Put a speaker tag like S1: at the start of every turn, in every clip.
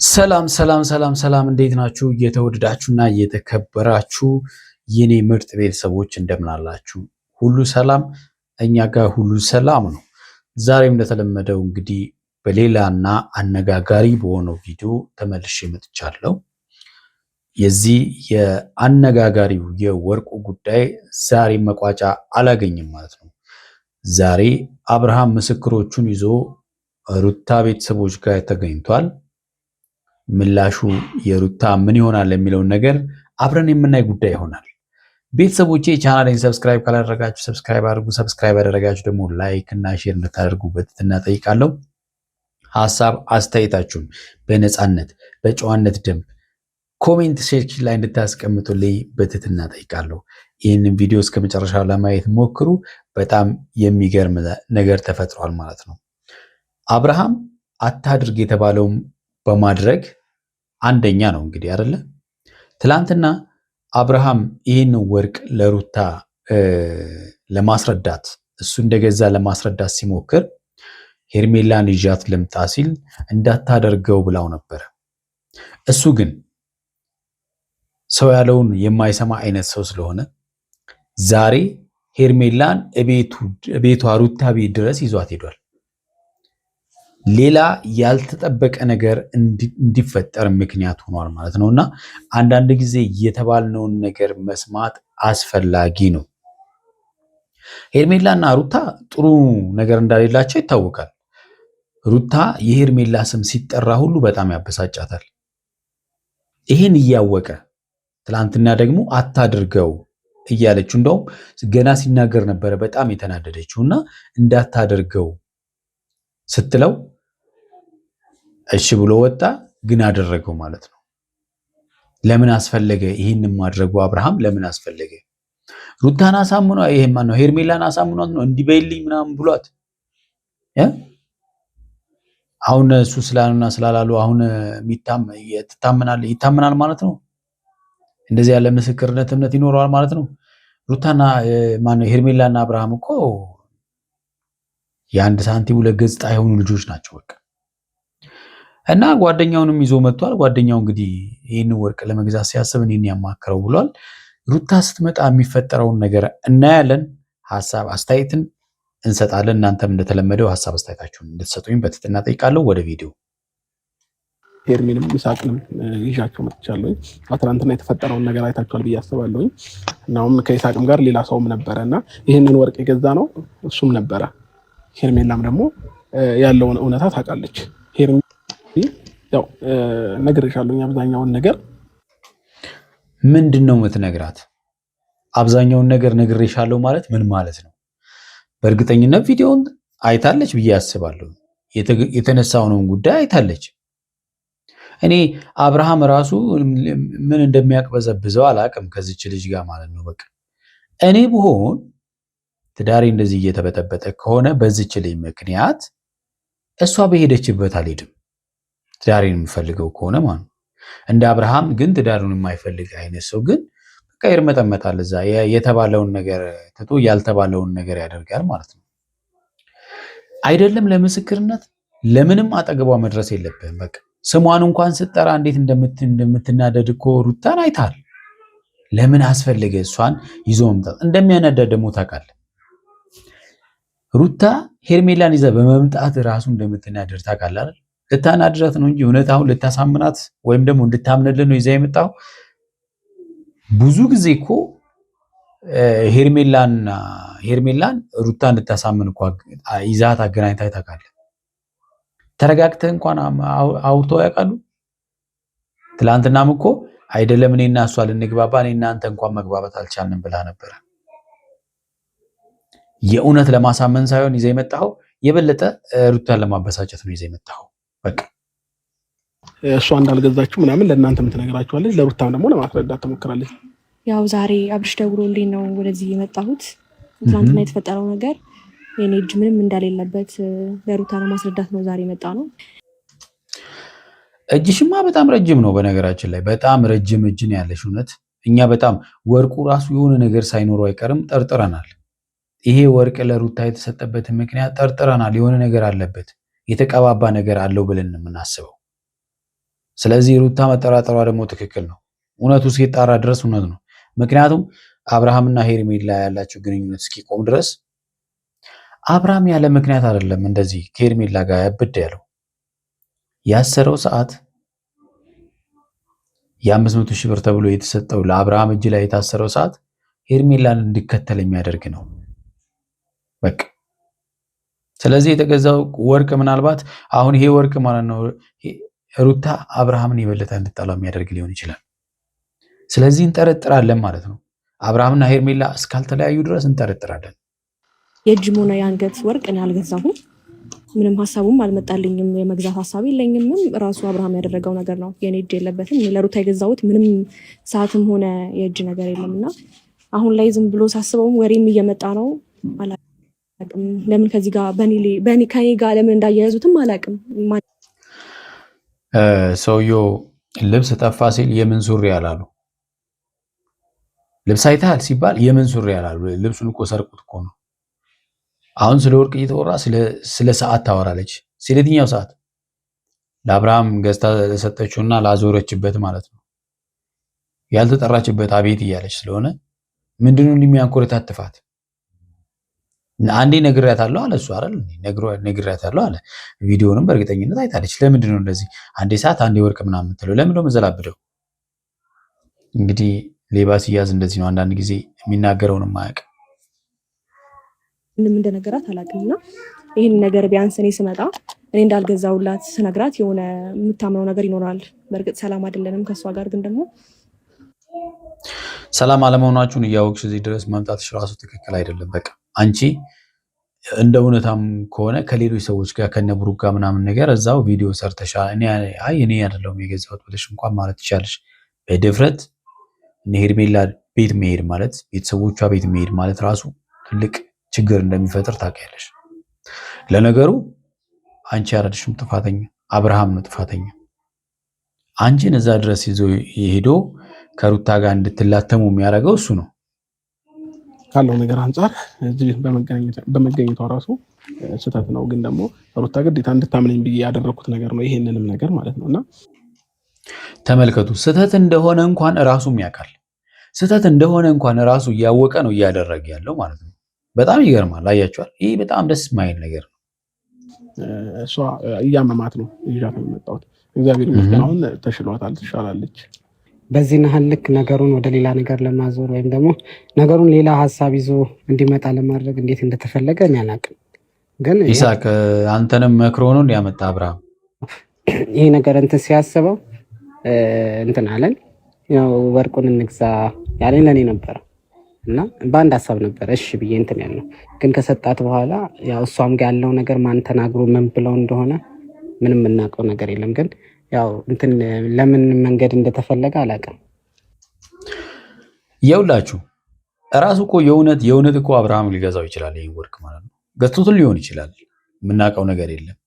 S1: ሰላም እንዴት ናችሁ? እየተወደዳችሁና እየተከበራችሁ የኔ ምርጥ ቤተሰቦች እንደምን አላችሁ? ሁሉ ሰላም? እኛ ጋር ሁሉ ሰላም ነው። ዛሬም እንደተለመደው እንግዲህ በሌላና አነጋጋሪ በሆነው ቪዲዮ ተመልሼ መጥቻለሁ። የዚህ የአነጋጋሪው የወርቁ ጉዳይ ዛሬ መቋጫ አላገኝም ማለት ነው። ዛሬ አብርሃም ምስክሮቹን ይዞ ሩታ ቤተሰቦች ጋር ተገኝቷል። ምላሹ የሩታ ምን ይሆናል የሚለውን ነገር አብረን የምናይ ጉዳይ ይሆናል። ቤተሰቦቼ ቻናሌን ሰብስክራይብ ካላደረጋችሁ ሰብስክራይብ አድርጉ። ሰብስክራይብ ያደረጋችሁ ደግሞ ላይክ እና ሼር እንድታደርጉ በትህትና ጠይቃለሁ። ሀሳብ አስተያየታችሁን በነፃነት በጨዋነት ደንብ ኮሜንት ሴክሽን ላይ እንድታስቀምጡልኝ በትህትና ጠይቃለሁ። ይህንን ቪዲዮ እስከ መጨረሻ ለማየት ሞክሩ። በጣም የሚገርም ነገር ተፈጥሯል ማለት ነው። አብርሃም አታድርግ የተባለውም በማድረግ አንደኛ ነው እንግዲህ አይደለ። ትላንትና አብርሃም ይህን ወርቅ ለሩታ ለማስረዳት እሱ እንደገዛ ለማስረዳት ሲሞክር ሄርሜላን ይዣት ልምጣ ሲል እንዳታደርገው ብላው ነበር። እሱ ግን ሰው ያለውን የማይሰማ አይነት ሰው ስለሆነ ዛሬ ሄርሜላን ቤቷ ሩታ ቤት ድረስ ይዟት ሄዷል። ሌላ ያልተጠበቀ ነገር እንዲፈጠር ምክንያት ሆኗል ማለት ነውና አንዳንድ ጊዜ የተባልነውን ነገር መስማት አስፈላጊ ነው። ሄርሜላና ሩታ ጥሩ ነገር እንደሌላቸው ይታወቃል። ሩታ የሄርሜላ ስም ሲጠራ ሁሉ በጣም ያበሳጫታል። ይህን እያወቀ ትላንትና ደግሞ አታድርገው እያለችው እንደውም ገና ሲናገር ነበረ በጣም የተናደደችውና እንዳታደርገው ስትለው እሺ ብሎ ወጣ፣ ግን አደረገው ማለት ነው። ለምን አስፈለገ ይህንን ማድረጉ? አብርሃም ለምን አስፈለገ? ሩታን አሳምኗ ይሄማ ነው ሄርሜላን አሳምኗት ነው እንዲህ በይልኝ ምናምን ብሏት አሁን እሱ ስላሉና ስላላሉ አሁን ይታመናል ማለት ነው። እንደዚህ ያለ ምስክርነት እምነት ይኖረዋል ማለት ነው። ሩታና ማነው ሄርሜላና አብርሃም እኮ የአንድ ሳንቲም ሁለት ገጽታ የሆኑ ልጆች ናቸው በቃ። እና ጓደኛውንም ይዞ መጥቷል። ጓደኛው እንግዲህ ይህን ወርቅ ለመግዛት ሲያስብ እኔን ያማከረው ብሏል። ሩታ ስትመጣ የሚፈጠረውን ነገር እናያለን። ሀሳብ አስተያየትን እንሰጣለን። እናንተም እንደተለመደው ሀሳብ አስተያየታችሁን እንድትሰጡኝ በትህትና ጠይቃለሁ። ወደ ቪዲዮ
S2: ሄርሜንም ይሳቅንም ይዣቸው መጥቻለሁ። ትናንትና የተፈጠረውን ነገር አይታችኋል ብዬ አስባለሁ። እናም ከይሳቅም ጋር ሌላ ሰውም ነበረና ይህንን ወርቅ የገዛ ነው እሱም ነበረ። ሄርሜላም ደግሞ ያለውን እውነታ ታውቃለች። ያው ነግሬሻለሁ። አብዛኛውን ነገር
S1: ምንድነው የምትነግራት? አብዛኛውን ነገር ነግሬሻለሁ ማለት ምን ማለት ነው? በእርግጠኝነት ቪዲዮውን አይታለች ብዬ አስባለሁ። የተነሳውን ጉዳይ አይታለች። እኔ አብርሃም ራሱ ምን እንደሚያቅበዘብዘው አላቅም ከዚች ልጅ ጋር ማለት ነው። በቃ እኔ ብሆን ትዳሬ እንደዚህ እየተበጠበጠ ከሆነ በዚች ልጅ ምክንያት እሷ በሄደችበት አልሄድም። ትዳሬን የምፈልገው ከሆነ ማለት ነው። እንደ አብርሃም ግን ትዳሩን የማይፈልግ አይነት ሰው ግን በቃ ይርመጠመጣል። እዛ የተባለውን ነገር ትቶ ያልተባለውን ነገር ያደርጋል ማለት ነው። አይደለም ለምስክርነት ለምንም አጠገቧ መድረስ የለብህም። በቃ ስሟን እንኳን ስትጠራ እንዴት እንደምትናደድ እኮ ሩታን አይታል። ለምን አስፈለገ እሷን ይዞ መምጣት? እንደሚያናደድ ደግሞ ታውቃለህ። ሩታ ሄርሜላን ይዛ በመምጣት ራሱ እንደምትናደድ ታውቃለህ አይደል? ልታናድራት ነው እንጂ እውነት አሁን ልታሳምናት ወይም ደግሞ እንድታምንልን ነው ይዛ የመጣው። ብዙ ጊዜ እኮ ሄርሜላን ሩታ እንድታሳምን እኮ ይዛት አገናኝታ ታውቃለህ። ተረጋግተህ እንኳን አውርተው ያውቃሉ? ትላንትናም እኮ አይደለም እኔና እሷ ልንግባባ እኔና አንተ እንኳን መግባባት አልቻልንም ብላ ነበረ። የእውነት ለማሳመን ሳይሆን ይዘህ የመጣኸው የበለጠ ሩታን ለማበሳጨት ነው ይዘህ የመጣኸው። በቃ
S2: እሷ እንዳልገዛችሁ ምናምን ለእናንተም ትነግራችኋለች፣ ለሩታም ደግሞ ለማስረዳት ትሞክራለች።
S3: ያው ዛሬ አብርሽ ደውሎልኝ ነው ወደዚህ የመጣሁት። ትናንትና የተፈጠረው ነገር የኔ እጅ ምንም እንደሌለበት ለሩታ ለማስረዳት ነው ዛሬ የመጣ ነው።
S1: እጅሽማ በጣም ረጅም ነው። በነገራችን ላይ በጣም ረጅም እጅ ነው ያለሽ። እውነት እኛ በጣም ወርቁ ራሱ የሆነ ነገር ሳይኖረው አይቀርም ጠርጥረናል። ይሄ ወርቅ ለሩታ የተሰጠበትን ምክንያት ጠርጥረናል። የሆነ ነገር አለበት፣ የተቀባባ ነገር አለው ብለን የምናስበው። ስለዚህ ሩታ መጠራጠሯ ደግሞ ትክክል ነው። እውነቱ እስኪጣራ ድረስ እውነት ነው። ምክንያቱም አብርሃምና ሄርሜላ ያላቸው ግንኙነት እስኪቆም ድረስ አብርሃም ያለ ምክንያት አይደለም እንደዚህ ከሄርሜላ ጋር ያብድ ያለው። ያሰረው ሰዓት የ500,000 ብር ተብሎ የተሰጠው ለአብርሃም እጅ ላይ የታሰረው ሰዓት ሄርሜላን እንዲከተል የሚያደርግ ነው በቃ። ስለዚህ የተገዛው ወርቅ ምናልባት አሁን ይሄ ወርቅ ማለት ነው ሩታ አብርሃምን የበለጠ እንድጠላው የሚያደርግ ሊሆን ይችላል። ስለዚህ እንጠረጥራለን ማለት ነው። አብርሃምና ሄርሜላ እስካልተለያዩ ድረስ እንጠረጥራለን።
S3: የእጅም ሆነ የአንገት ወርቅ እኔ አልገዛሁም። ምንም ሀሳቡም አልመጣልኝም። የመግዛት ሀሳብ የለኝም። ራሱ አብርሃም ያደረገው ነገር ነው። የኔ እጅ የለበትም። ለሩታ የገዛሁት ምንም ሰዓትም ሆነ የእጅ ነገር የለም እና አሁን ላይ ዝም ብሎ ሳስበውም ወሬም እየመጣ ነው። አላቅም ለምን ከዚህ ጋር ከኔ ጋር ለምን እንዳያያዙትም አላቅም።
S1: ሰውየው ልብስ ጠፋ ሲል የምን ሱሪ አላሉ። ልብስ አይተሃል ሲባል የምን ሱሪ አላሉ። ልብሱን እኮ ሰርቁት እኮ ነው። አሁን ስለ ወርቅ እየተወራ ስለ ሰዓት ታወራለች። ስለ የትኛው ሰዓት? ለአብርሃም ገዝታ ለሰጠችውና ላዞረችበት ማለት ነው። ያልተጠራችበት አቤት እያለች ስለሆነ ምንድነው እንደሚያንኮረታትፋት? አንዴ ነግሬያታለሁ አለ እሱ አይደል? ነግሬያታለሁ አለ። ቪዲዮንም በእርግጠኝነት አይታለች። ለምንድነው እንደዚህ አንዴ ሰዓት አንዴ ወርቅ ምናምን የምትለው? ለምንድነው መዘላብደው? እንግዲህ ሌባ ሲያዝ እንደዚህ ነው። አንዳንድ ጊዜ የሚናገረውንም አያውቅም።
S3: ምንም እንደነገራት አላውቅምና ይህን ነገር ቢያንስ እኔ ስመጣ እኔ እንዳልገዛውላት ስነግራት የሆነ የምታምነው ነገር ይኖራል። በእርግጥ ሰላም አይደለንም ከእሷ ጋር፣ ግን ደግሞ
S1: ሰላም አለመሆናችሁን እያወቅሽ እዚህ ድረስ መምጣትሽ ራሱ ትክክል አይደለም። በቃ አንቺ እንደ እውነታም ከሆነ ከሌሎች ሰዎች ጋር ከነብሩክ ጋር ምናምን ነገር እዛው ቪዲዮ ሰርተሻ እኔ አይደለሁም የገዛሁት ብለሽ እንኳን ማለት ትችላለሽ በድፍረት። እነ ሄርሜላ ቤት መሄድ ማለት ቤተሰቦቿ ቤት መሄድ ማለት ራሱ ትልቅ ችግር እንደሚፈጥር ታውቂያለሽ። ለነገሩ አንቺ አይደለሽም ጥፋተኛ፣ አብርሃም ነው ጥፋተኛ። አንቺን እዛ ድረስ ይዞ ሄዶ ከሩታ ጋር እንድትላተሙ የሚያደርገው እሱ ነው።
S2: ካለው ነገር አንጻር እዚህ በመገኘቷ ራሱ ስህተት ነው። ግን ደግሞ ሩታ ግዴታ እንድታምነኝ ብዬ ያደረኩት ነገር ነው፣ ይሄንንም ነገር ማለት ነውና
S1: ተመልከቱ። ስህተት እንደሆነ እንኳን ራሱም ያውቃል። ስህተት እንደሆነ እንኳን ራሱ እያወቀ ነው እያደረገ ያለው ማለት ነው። በጣም ይገርማል። አያችኋል? ይህ በጣም ደስ የማይል ነገር ነው።
S2: እሷ እያመማት ነው ይዣት ነው የመጣሁት። እግዚአብሔር ይመስገን አሁን ተሽሏታል፣ ትሻላለች።
S4: በዚህ ናህል ልክ ነገሩን ወደ ሌላ ነገር ለማዞር ወይም ደግሞ ነገሩን ሌላ ሀሳብ ይዞ እንዲመጣ ለማድረግ እንዴት እንደተፈለገ እኔ አላውቅም። ግን
S1: ይሳቅ አንተንም መክሮ ነው እንዲያመጣ አብርሃም
S4: ይሄ ነገር እንትን ሲያስበው እንትን አለን። ያው ወርቁን እንግዛ ያለኝ ለኔ ነበር እና በአንድ ሀሳብ ነበር እሺ ብዬ እንትን ያለው። ግን ከሰጣት በኋላ ያው እሷም ጋር ያለው ነገር ማን ተናግሮ ምን ብለው እንደሆነ ምንም የምናውቀው ነገር የለም። ግን ያው እንትን ለምን መንገድ እንደተፈለገ አላውቅም።
S1: የውላችሁ እራሱ እኮ የእውነት እኮ አብርሃም ሊገዛው ይችላል ይሄን ወርቅ ማለት ነው። ገዝቶትን ሊሆን ይችላል፣ የምናውቀው ነገር የለም።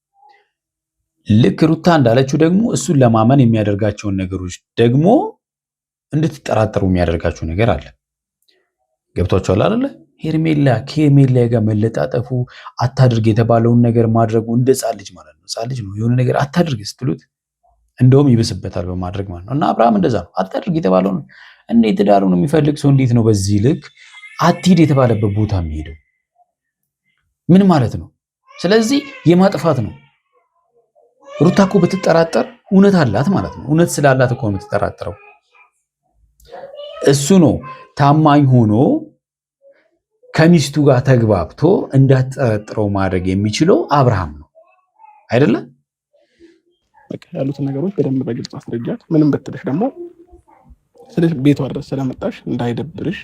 S1: ልክ ሩታ እንዳለችው ደግሞ እሱን ለማመን የሚያደርጋቸውን ነገሮች ደግሞ እንድትጠራጠሩ የሚያደርጋቸው ነገር አለ። ገብቷቸዋል አይደለ? ከሄርሜላ ጋር መለጣጠፉ አታድርግ የተባለውን ነገር ማድረጉ እንደ ሕፃን ልጅ ማለት ነው። ሕፃን ልጅ ነው የሆነ ነገር አታድርግ ስትሉት እንደውም ይብስበታል በማድረግ ማለት ነው። እና አብርሃም እንደዛ ነው። አታድርግ የተባለውን እንዴት ትዳሩን የሚፈልግ ሰው እንዴት ነው በዚህ ልክ አትሂድ የተባለበት ቦታ የሚሄደው? ምን ማለት ነው? ስለዚህ የማጥፋት ነው። ሩታ እኮ ብትጠራጠር እውነት አላት ማለት ነው። እውነት ስላላት እኮ ነው የምትጠራጠረው። እሱ ነው ታማኝ ሆኖ ከሚስቱ ጋር ተግባብቶ እንዳትጠረጥረው ማድረግ የሚችለው አብርሃም ነው አይደለም?
S2: በቃ ያሉትን ነገሮች በደንብ በግልጽ አስረጃት። ምንም ብትልሽ ደግሞ ስለሽ ቤቷ ድረስ ስለመጣሽ እንዳይደብርሽ።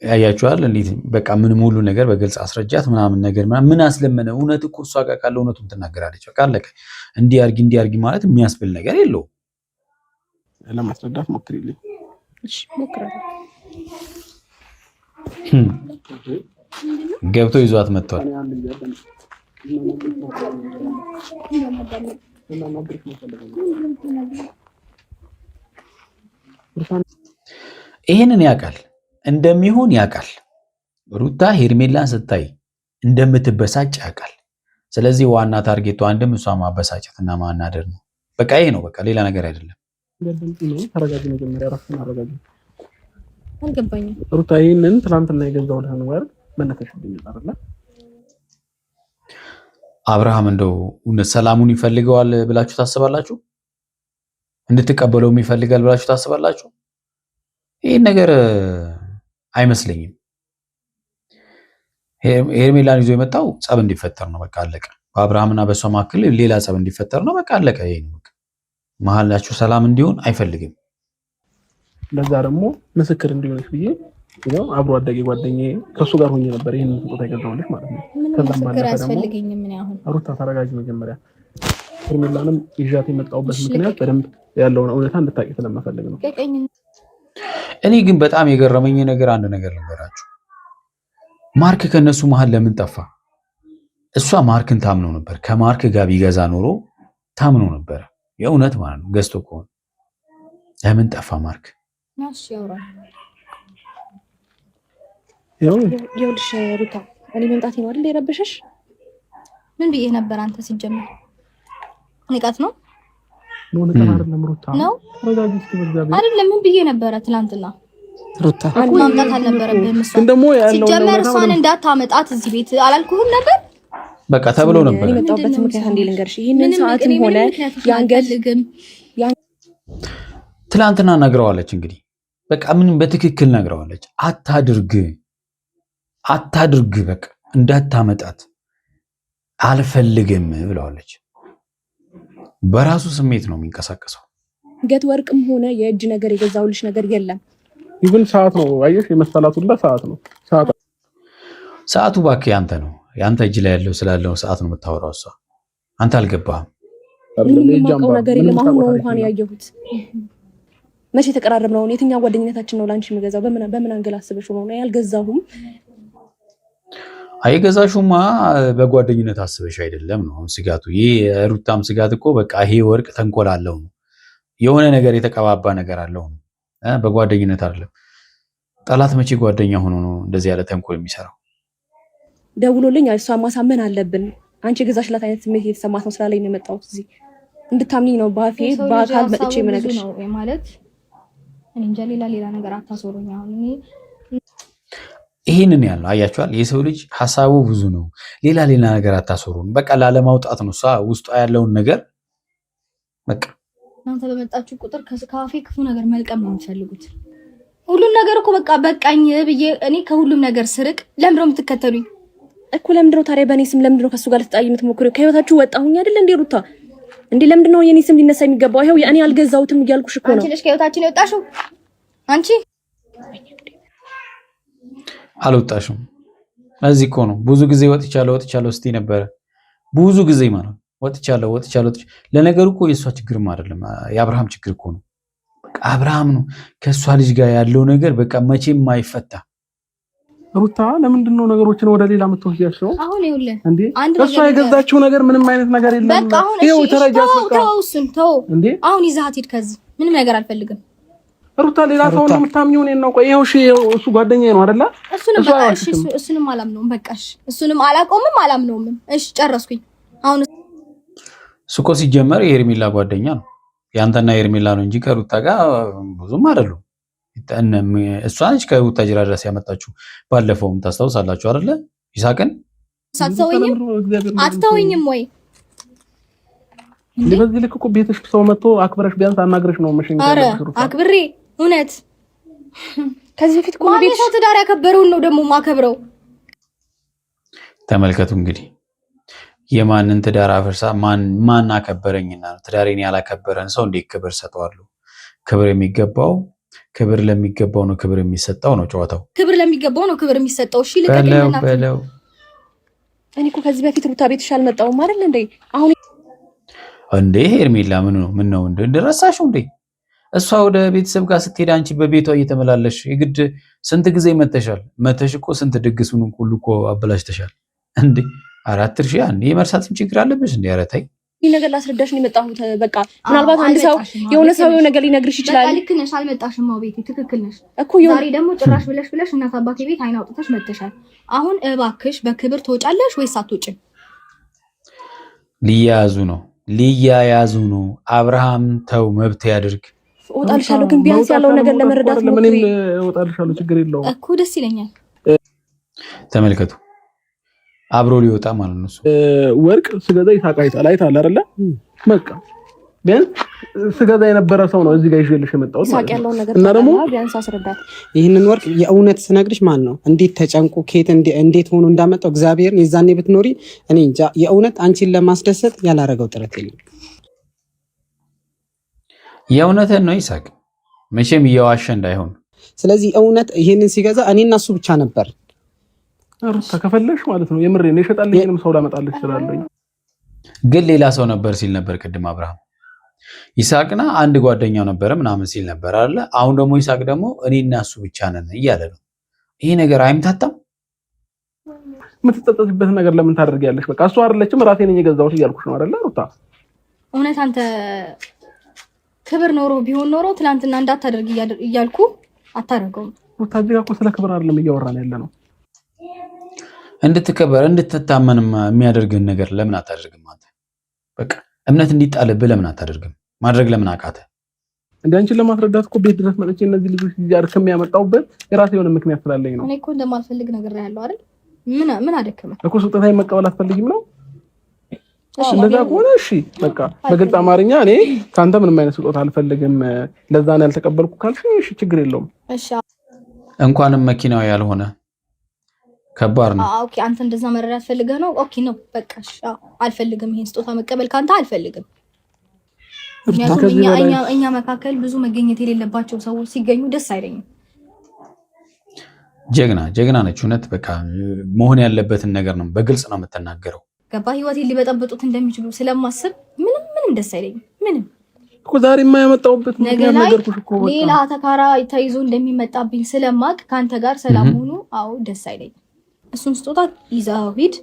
S1: ያያችኋል እንዴት በቃ ምንም ሁሉ ነገር በግልጽ አስረጃት ምናምን ነገር ምን አስለመነ? እውነት እኮ እሷ ጋር ካለ እውነቱን ትናገራለች። በቃ አለቀ። እንዲህ አርጊ ማለት የሚያስብል ነገር የለውም።
S2: ለማስረዳት ሞክሪልኝ።
S3: እሺ ሞክራለሁ።
S1: ገብቶ ይዟት መጥቷል። ይህንን ያውቃል፣ እንደሚሆን ያውቃል። ሩታ ሄርሜላን ስታይ እንደምትበሳጭ ያውቃል። ስለዚህ ዋና ታርጌቱ አንድም እሷ ማበሳጨትና ማናደር ነው። በቃ ይሄ ነው። በቃ ሌላ ነገር አይደለም።
S2: ተረጋጊ፣ መጀመሪያ ራስሽን አረጋጊ።
S3: አልገባኝም
S2: ሩታ፣ ይሄንን ትናንትና የገዛሁልህን ወርቅ መነከሽብኝ አይደለ?
S1: አብርሃም እንደው እውነት ሰላሙን ይፈልገዋል ብላችሁ ታስባላችሁ? እንድትቀበለውም ይፈልጋል ብላችሁ ታስባላችሁ? ይሄን ነገር አይመስለኝም። ሄርሜላን ይዞ የመጣው ጸብ እንዲፈጠር ነው። በቃ አለቀ። በአብርሃምና በሷ መካከል ሌላ ጸብ እንዲፈጠር ነው። በቃ አለቀ። ይሄ ነው በቃ። መሀላችሁ ሰላም እንዲሆን አይፈልግም።
S2: ለዛ ደግሞ ምስክር እንዲሆንሽ ብዬ ያው አብሮ አደጌ ጓደኛዬ ከሱ ጋር ሆኜ ነበር ይሄን ስጦታ የገዛሁልሽ ማለት ነው። ከዛም ማለት ነው ምን ያሁን ሩታ ተረጋጊ። መጀመሪያ ሄርሜላንም ይዣት የመጣሁበት ምክንያት በደንብ ያለውን እውነታ እንድታቂ ስለምፈልግ ነው።
S1: እኔ ግን በጣም የገረመኝ ነገር አንድ ነገር ልንገራችሁ። ማርክ ከነሱ መሃል ለምን ጠፋ? እሷ ማርክን ታምነው ነበር። ከማርክ ጋር ቢገዛ ኖሮ ታምነው ነበር። የእውነት ማለት ነው። ገዝቶ ከሆነ ለምን ጠፋ ማርክ?
S3: ናሽ ያውራል። ይኸውልሽ ሩታ፣ እኔ መምጣቴ ነው አይደል የረበሸሽ? ምን ብዬ ነበር? አንተ ሲጀምር ንቀት ነው
S2: ነው ንቀት አይደለም ሩታ
S3: ነው አይደለም። ምን ብዬ ነበረ ትናንትና?
S4: ሩታ
S3: ማምጣት አልነበረብህም።
S2: ግን ደግሞ ያለው
S3: ሲጀመር እሷን እንዳታመጣት እዚህ ቤት አላልኩህም ነበር?
S1: በቃ ተብሎ ነበር።
S3: እኔ መጣሁበት ምክንያት እንዴ ልንገርሽ። ይሄንን ሰዓትም ሆነ ያንገልግም
S1: ትናንትና ነግረዋለች። እንግዲህ በቃ ምንም በትክክል ነግረዋለች። አታድርግ በቃ እንዳታመጣት አልፈልግም ብለዋለች። በራሱ ስሜት ነው የሚንቀሳቀሰው።
S3: ገት ወርቅም ሆነ የእጅ ነገር የገዛውልሽ ነገር የለም።
S2: ይሁን ሰዓት ነው አየሽ፣ የመሰላቱላ ሰዓት ነው።
S1: ሰዓቱ እባክህ ያንተ ነው። ያንተ እጅ ላይ ያለው ስላለው ሰዓት ነው የምታወራው። እሷ አንተ አልገባህም።
S3: ምንም ነገር የለም። አሁን ነው እንኳን ያየሁት። መቼ ተቀራረብ ነው? የትኛው ጓደኝነታችን ነው ላንቺ የምገዛው? በምን አንገል አስበሽ ነው? ያልገዛሁም
S1: አይገዛሹማ በጓደኝነት አስበሽ አይደለም ነው አሁን ስጋቱ። ይሄ ሩታም ስጋት እኮ በቃ ይሄ ወርቅ ተንኮል አለው ነው፣ የሆነ ነገር የተቀባባ ነገር አለው ነው። በጓደኝነት አይደለም። ጠላት መቼ ጓደኛ ሆኖ ነው እንደዚህ ያለ ተንኮል የሚሰራው?
S3: ደውሎልኝ እሷ ማሳመን አለብን። አንቺ የገዛሽላት አይነት ስሜት እየተሰማት ነው ስላለኝ ነው የመጣሁት እዚህ እንድታምኚ ነው። በአካል መጥቼ የምነግርሽ ነው ማለት እኔ እንጃ። ሌላ ነገር አታሶሩኝ። አሁን እኔ
S1: ይሄንን ያለው አያችኋል። የሰው ልጅ ሐሳቡ ብዙ ነው። ሌላ ነገር አታሶሩን። በቃ ላለማውጣት ነው እሷ ውስጧ ያለውን ነገር በቃ
S3: እናንተ በመጣችሁ ቁጥር ከካፌ ክፉ ነገር መልቀም ነው የምትፈልጉት። ሁሉም ነገር እኮ በቃ በቃኝ ብዬ እኔ ከሁሉም ነገር ስርቅ ለምንድነው የምትከተሉኝ እኮ? ለምንድነው ታዲያ በእኔ ስም ለምንድነው ከሱ ጋር ልትጣይ የምትሞክሪው? ከህይወታችሁ ወጣሁኝ አይደል እንዴ ሩታ? እንዴ ለምንድነው የኔ ስም ሊነሳ የሚገባው? ይሄው እኔ አልገዛሁትም እያልኩሽ እኮ ነው። አንቺ ልጅ ከህይወታችን የወጣሽው አንቺ
S1: አልወጣሽም። እዚህ እኮ ነው ብዙ ጊዜ ወጥቻለሁ እስቲ ነበረ ብዙ ጊዜ ማለት ወጥቻለሁ። ለነገሩ እኮ የእሷ ችግርም አይደለም የአብርሃም ችግር እኮ ነው። በቃ አብርሃም ነው ከእሷ ልጅ ጋር ያለው ነገር በቃ መቼም አይፈታ።
S2: ሩታ ለምንድን ነው ነገሮችን ወደ ሌላ የምትወስጃቸው?
S3: አሁን ይኸውልህ
S2: እሷ የገዛችው ነገር ምንም አይነት ነገር የለም።
S3: በቃ አሁን ተው እንዴ አሁን ይዘሃት ሂድ ከዚህ ምንም ነገር አልፈልግም።
S2: ሩታ ሌላ ሰው ነው የምታምኚው? እኔን ነው? ቆይ ይኸው እሱ ጓደኛዬ ነው አይደለ?
S3: እሱንም አላምነውም። በቃ እሱንም አላቆምም አላምነውም። እሺ ጨረስኩኝ። አሁን
S1: እሱ እኮ ሲጀመር የሄርሜላ ጓደኛ ነው። ያንተና የሄርሜላ ነው እንጂ ከሩታ ጋር ብዙም አይደሉም። እሷ ነች ከቡታጅራ ድረስ ያመጣችሁ። ባለፈውም ታስታውሳላችሁ አይደለ? ይሳቅን
S3: አትተውኝም ወይ?
S2: በዚህ ልክ እኮ ቤትሽ ሰው መጥቶ አክብረሽ ቢያንስ አናግረሽ ነው መሽኝ።
S3: ኧረ አክብሬ እውነት ከዚህ በፊት እኮ ቤት ሰው ትዳር ያከበረውን ነው ደግሞ ማከብረው።
S1: ተመልከቱ እንግዲህ የማንን ትዳር አፈርሳ ማን አከበረኝና ትዳሬን ያላከበረን ሰው እንዴት ክብር ሰጠዋለሁ? ክብር የሚገባው ክብር ለሚገባው ነው ክብር የሚሰጠው ነው ጨዋታው።
S3: ክብር ለሚገባው ነው ክብር የሚሰጠው። እሺ ልቀቀኝና
S1: በለው።
S3: እኔ እኮ ከዚህ በፊት ሩታ ቤትሽ አልመጣሁም አይደል እንዴ? አሁን
S1: እንዴ ሄርሜላ ምን ነው እንደረሳሽው እንዴ? እሷ ወደ ቤተሰብ ጋር ስትሄድ አንቺ በቤቷ እየተመላለሽ የግድ ስንት ጊዜ መተሽ እኮ ስንት ድግሱን ሁሉ እኮ አበላሽተሻል እንዴ? አራት እርሺ አንዴ የመርሳትም ችግር አለብሽ እንዴ? ኧረ ተይ።
S3: ይሄ ነገር ላስረዳሽ ነው የመጣሁት። በቃ ምናልባት አንድ ሰው የሆነ ነገር ሊነግርሽ ይችላል። በቃ ልክ ነሽ፣ አልመጣሽም። ቤቴ ትክክል ነሽ እኮ። ዛሬ ደግሞ ጭራሽ ብለሽ እናት አባቴ ቤት አይን አውጥተሽ መጥተሻል። አሁን እባክሽ በክብር ትወጫለሽ ወይስ አትወጭም?
S1: ሊያያዙ ነው። አብርሃም ተው፣ መብት ያድርግ።
S3: እወጣልሻለሁ፣ ግን ቢያንስ ያለው ነገር ለመረዳት ሞክሪ።
S2: እወጣልሻለሁ፣ ችግር የለውም
S3: እኮ ደስ ይለኛል።
S1: ተመልከቱ፣ አብሮ ሊወጣ ማለት ነው።
S2: ወርቅ ስገዛ ይታቃይታል። አይታል አይደለ? በቃ ቢያንስ ስገዛ የነበረ ሰው ነው እዚህ ጋር ይዤልሽ የመጣሁት
S3: እና ደግሞ ቢያንስ አስረዳት።
S4: ይህንን ወርቅ የእውነት ስነግርሽ ማን ነው እንዴት ተጨንቆ ከየት እንዴት ሆኖ እንዳመጣው እግዚአብሔርን የዛኔ ብትኖሪ እኔ እንጃ። የእውነት አንቺን ለማስደሰት ያላረገው ጥረት የለም።
S1: የእውነትን ነው ይሳቅ፣ መቼም እየዋሸ እንዳይሆን።
S4: ስለዚህ እውነት ይህንን ሲገዛ እኔና እሱ ብቻ ነበር።
S2: ተከፈለሽ ማለት ነው። የምሬን የሸጣልኝንም ሰው ላመጣልሽ እችላለሁ።
S1: ግን ሌላ ሰው ነበር ሲል ነበር ቅድም አብርሃም። ይሳቅና አንድ ጓደኛው ነበረ ምናምን ሲል ነበር አለ። አሁን ደግሞ ይሳቅ ደግሞ እኔና እሱ ብቻ ነን እያለ ነው። ይሄ ነገር አይምታታም?
S2: የምትጸጸትበት ነገር ለምን ታደርጊያለሽ? በቃ እሱ አይደለችም ራሴ ነኝ የገዛሁት እያልኩሽ ነው አይደለ ሩታ?
S3: እውነት አንተ ክብር ኖሮ ቢሆን ኖሮ ትናንትና እንዳታደርግ እያልኩ አታደርገውም።
S2: ሩታ እዚህ ጋር እኮ ስለ ክብር አይደለም እያወራን ያለ ነው።
S1: እንድትከበር እንድትታመን የሚያደርግን ነገር ለምን አታደርግም አንተ? በቃ እምነት እንዲጣልብህ ለምን አታደርግም? ማድረግ ለምን አቃተ?
S2: እንደ አንቺን ለማስረዳት እኮ ቤት ድረስ መጥቼ እነዚህ ልጆች ይያር ከሚያመጣውበት የራሴ የሆነ ምክንያት ስላለኝ ነው።
S3: እኔ እኮ እንደማልፈልግ ነገር ያለው አይደል? ምን አደከመ
S2: እኮ ስጦታዬን መቀበል አትፈልጊም ነው? እንደዛ ከሆነ እሺ በቃ በግልጽ አማርኛ እኔ ካንተ ምንም አይነት ስጦታ አልፈልግም፣ ለዛ ነው ያልተቀበልኩ ካልሽ እሺ ችግር የለውም።
S3: እሺ
S1: እንኳንም መኪናው ያልሆነ ከባድ ነው።
S3: ኦኬ አንተ እንደዛ መረዳት ፈልገህ ነው? ኦኬ ነው በቃ እሺ። አልፈልግም፣ ይሄን ስጦታ መቀበል ካንተ አልፈልግም። እኛ መካከል ብዙ መገኘት የሌለባቸው ሰዎች ሲገኙ ደስ አይለኝም።
S1: ጀግና ነች እውነት። በቃ መሆን ያለበትን ነገር ነው በግልጽ ነው የምትናገረው።
S3: ገባ ህይወቴን ሊበጠብጡት እንደሚችሉ ስለማስብ ምንም ደስ አይለኝም። ምንም
S2: እኮ ዛሬ የማያመጣውበት
S3: ምክንያት ነገርኩሽ እኮ በቃ ሌላ ተካራ ተይዞ እንደሚመጣብኝ ስለማቅ ካንተ ጋር ሰላም ሆኖ አዎ ደስ አይለኝም። እሱን ስጦታ ይዘው ሂድ።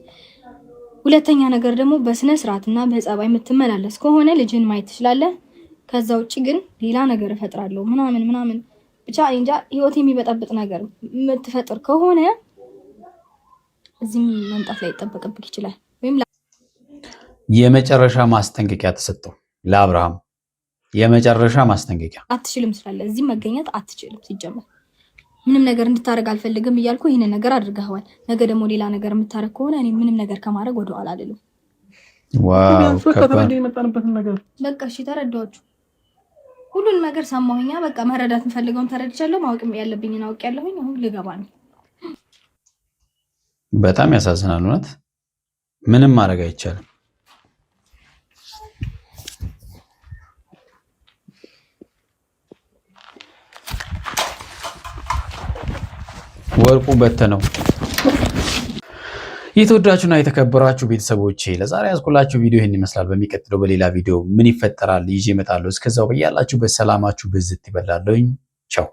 S3: ሁለተኛ ነገር ደግሞ በስነ ስርዓትና በጸባይ የምትመላለስ ከሆነ ልጅን ማየት ትችላለህ። ከዛ ውጪ ግን ሌላ ነገር እፈጥራለሁ ምናምን ብቻ እንጃ ህይወት የሚበጣበጥ ነገር የምትፈጥር ከሆነ እዚህ መምጣት ላይ ይጠበቅብክ ይችላል። ወይም
S1: የመጨረሻ ማስጠንቀቂያ ተሰጠው ለአብርሃም። የመጨረሻ ማስጠንቀቂያ አትችልም
S3: ስላለ እዚህ መገኘት አትችልም። ሲጀመር ምንም ነገር እንድታረግ አልፈልግም እያልኩ ይሄንን ነገር አድርገዋል። ነገ ደግሞ ሌላ ነገር የምታረግ ከሆነ እኔ ምንም ነገር ከማድረግ ወደ ኋላ አይደለም።
S1: ዋው
S2: ከተረዳ የመጣንበትን ነገር
S3: በቃ እሺ ተረዳችሁ። ሁሉን ነገር ሰማሁኛ። በቃ መረዳት እንፈልገውን ተረድቻለሁ። ማወቅም ያለብኝን አውቄያለሁኝ። አሁን ልገባ ነው።
S1: በጣም ያሳዝናል እውነት። ምንም ማድረግ አይቻልም። ወርቁ በተነው። የተወዳችሁና የተከበራችሁ ቤተሰቦቼ ለዛሬ ያዝኩላችሁ ቪዲዮ ይህን ይመስላል። በሚቀጥለው በሌላ ቪዲዮ ምን ይፈጠራል ይዤ እመጣለሁ። እስከዛው በያላችሁበት ሰላማችሁ ብዝት ይበላለኝ። ቻው